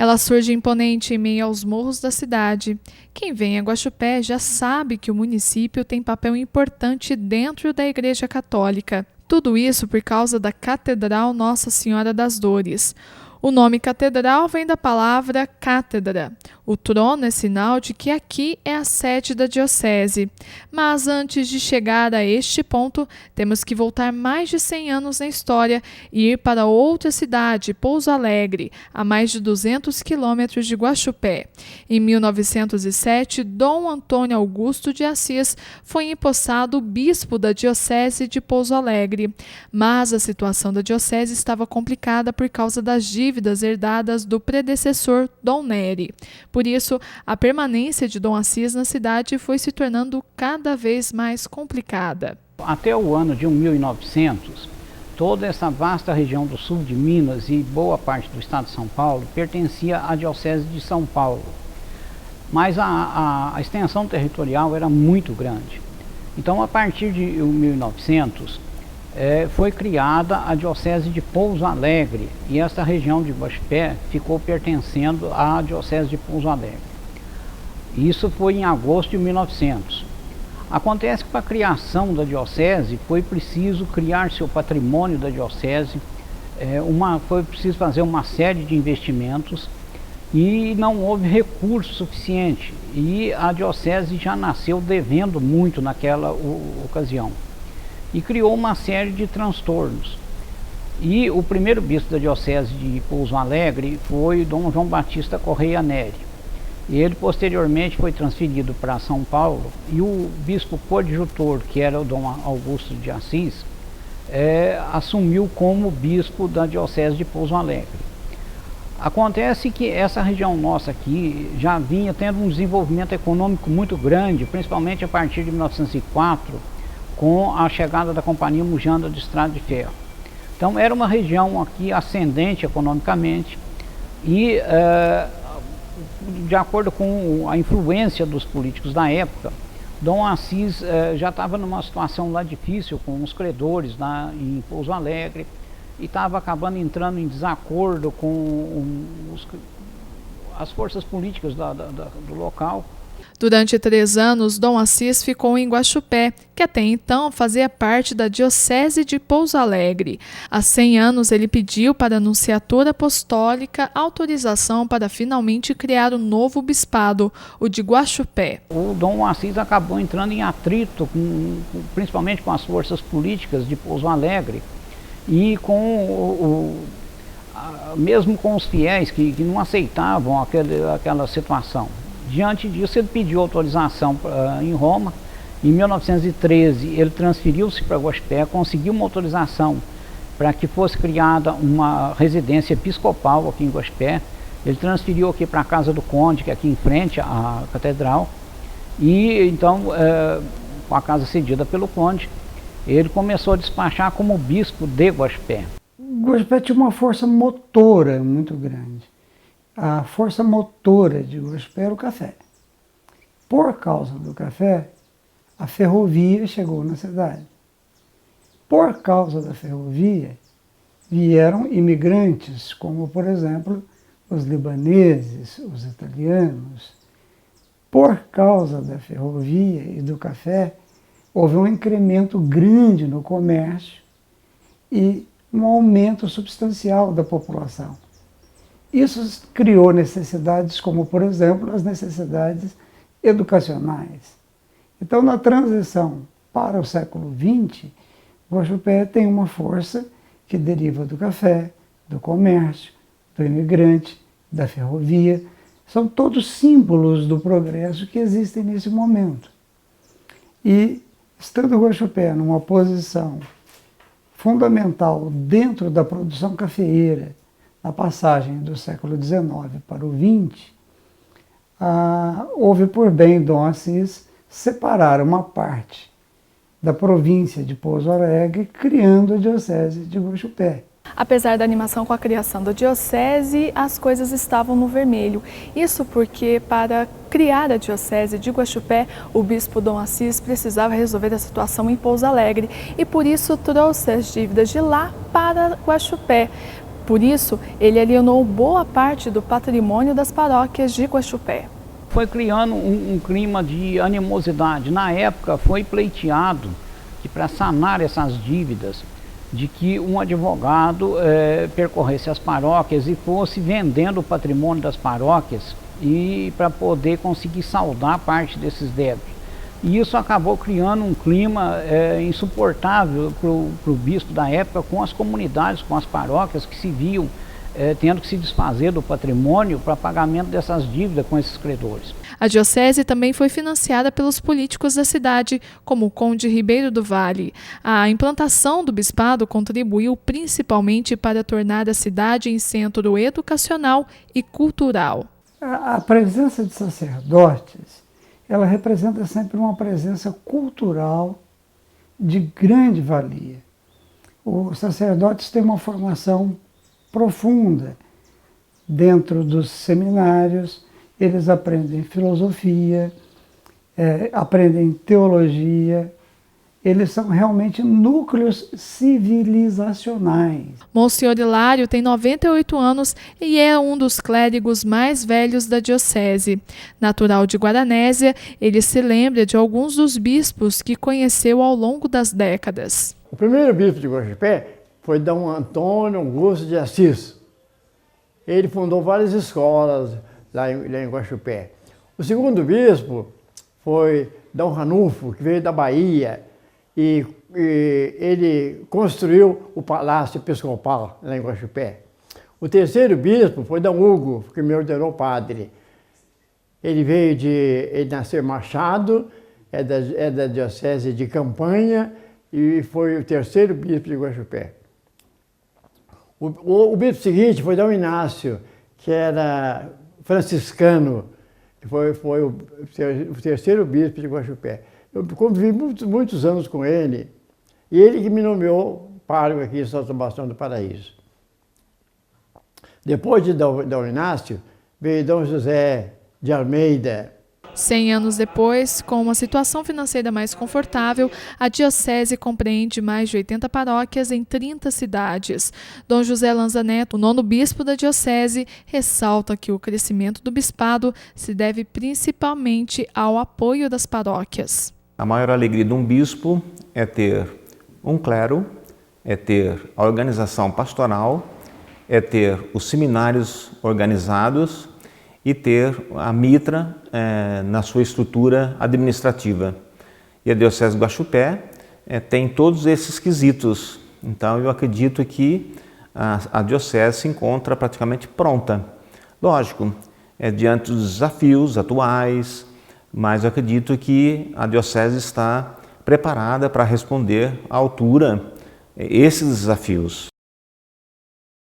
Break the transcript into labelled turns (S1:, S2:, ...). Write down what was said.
S1: Ela surge imponente em meio aos morros da cidade. Quem vem a Guaxupé já sabe que o município tem papel importante dentro da Igreja Católica. Tudo isso por causa da Catedral Nossa Senhora das Dores. O nome catedral vem da palavra cátedra. O trono é sinal de que aqui é a sede da diocese. Mas antes de chegar a este ponto, temos que voltar mais de 100 anos na história e ir para outra cidade, Pouso Alegre, a mais de 200 quilômetros de Guaxupé. Em 1907, Dom Antônio Augusto de Assis foi empossado bispo da diocese de Pouso Alegre. Mas a situação da diocese estava complicada por causa das dívidas herdadas do predecessor Dom Nery. Por isso, a permanência de Dom Assis na cidade foi se tornando cada vez mais complicada.
S2: Até o ano de 1900, toda essa vasta região do sul de Minas e boa parte do estado de São Paulo pertencia à diocese de São Paulo. Mas a extensão territorial era muito grande. Então, a partir de 1900, foi criada a diocese de Pouso Alegre e essa região de Guaxupé ficou pertencendo à diocese de Pouso Alegre. Isso foi em agosto de 1900. Acontece que para a criação da diocese foi preciso criar seu patrimônio da diocese, foi preciso fazer uma série de investimentos e não houve recurso suficiente e a diocese já nasceu devendo muito naquela ocasião. E criou uma série de transtornos. E o primeiro bispo da diocese de Pouso Alegre foi Dom João Batista Correia Nery. Ele posteriormente foi transferido para São Paulo e o bispo coadjutor, que era o Dom Augusto de Assis, assumiu como bispo da diocese de Pouso Alegre. Acontece que essa região nossa aqui já vinha tendo um desenvolvimento econômico muito grande, principalmente a partir de 1904, com a chegada da Companhia Mujana de Estrada de Ferro. Então era uma região aqui ascendente economicamente e de acordo com a influência dos políticos da época, Dom Assis já estava numa situação lá difícil com os credores lá em Pouso Alegre e estava acabando entrando em desacordo com as forças políticas do local.
S1: Durante 3 anos, Dom Assis ficou em Guaxupé, que até então fazia parte da diocese de Pouso Alegre. Há 100 anos, ele pediu para a Nunciatura Apostólica autorização para finalmente criar um novo bispado, o de Guaxupé.
S2: O Dom Assis acabou entrando em atrito, principalmente com as forças políticas de Pouso Alegre e mesmo com os fiéis que não aceitavam aquela situação. Diante disso, ele pediu autorização em Roma. Em 1913, ele transferiu-se para Guaxupé, conseguiu uma autorização para que fosse criada uma residência episcopal aqui em Guaxupé. Ele transferiu aqui para a Casa do Conde, que é aqui em frente à catedral. E então, com a casa cedida pelo Conde, ele começou a despachar como bispo de Guaxupé.
S3: Guaxupé tinha uma força motora muito grande. A força motora de Guaxupé era o café. Por causa do café, a ferrovia chegou na cidade. Por causa da ferrovia, vieram imigrantes, como, por exemplo, os libaneses, os italianos. Por causa da ferrovia e do café, houve um incremento grande no comércio e um aumento substancial da população. Isso criou necessidades como, por exemplo, as necessidades educacionais. Então, na transição para o século XX, Guaxupé tem uma força que deriva do café, do comércio, do imigrante, da ferrovia. São todos símbolos do progresso que existem nesse momento. E, estando Guaxupé numa posição fundamental dentro da produção cafeeira, na passagem do século XIX para o XX, houve por bem Dom Assis separar uma parte da província de Pouso Alegre, criando a diocese de Guaxupé.
S1: Apesar da animação com a criação da diocese, as coisas estavam no vermelho. Isso porque, para criar a diocese de Guaxupé, o bispo Dom Assis precisava resolver a situação em Pouso Alegre e por isso trouxe as dívidas de lá para Guaxupé. Por isso, ele alienou boa parte do patrimônio das paróquias de Guaxupé.
S2: Foi criando um clima de animosidade. Na época foi pleiteado que para sanar essas dívidas, de que um advogado percorresse as paróquias e fosse vendendo o patrimônio das paróquias e para poder conseguir saldar parte desses débitos. E isso acabou criando um clima insuportável para o bispo da época com as comunidades, com as paróquias que se viam tendo que se desfazer do patrimônio para pagamento dessas dívidas com esses credores.
S1: A diocese também foi financiada pelos políticos da cidade, como o Conde Ribeiro do Vale. A implantação do bispado contribuiu principalmente para tornar a cidade em centro educacional e cultural.
S3: A presença de sacerdotes, ela representa sempre uma presença cultural de grande valia. Os sacerdotes têm uma formação profunda dentro dos seminários, eles aprendem filosofia, aprendem teologia, eles são realmente núcleos civilizacionais.
S1: Monsenhor Hilário tem 98 anos e é um dos clérigos mais velhos da diocese. Natural de Guaranésia, ele se lembra de alguns dos bispos que conheceu ao longo das décadas.
S4: O primeiro bispo de Guaxupé foi Dom Antônio Augusto de Assis. Ele fundou várias escolas lá em Guaxupé. O segundo bispo foi Dom Ranulfo, que veio da Bahia, e ele construiu o Palácio Episcopal lá em Guaxupé. O terceiro bispo foi Dom Hugo, que me ordenou padre. Ele nasceu em Machado, é da diocese de Campanha, e foi o terceiro bispo de Guaxupé. O bispo seguinte foi Dom Inácio, que era franciscano, que foi o terceiro bispo de Guaxupé. Eu convivi muitos anos com ele, e ele que me nomeou pároco aqui em São Sebastião do Paraíso. Depois de Dom Inácio, veio Dom José de Almeida.
S1: 100 anos depois, com uma situação financeira mais confortável, a diocese compreende mais de 80 paróquias em 30 cidades. Dom José Lanza Neto, o nono bispo da diocese, ressalta que o crescimento do bispado se deve principalmente ao apoio das paróquias.
S5: A maior alegria de um bispo é ter um clero, é ter a organização pastoral, é ter os seminários organizados e ter a mitra na sua estrutura administrativa. E a Diocese de Guaxupé tem todos esses quesitos. Então eu acredito que a Diocese se encontra praticamente pronta. Lógico, diante dos desafios atuais, mas eu acredito que a Diocese está preparada para responder à altura esses desafios.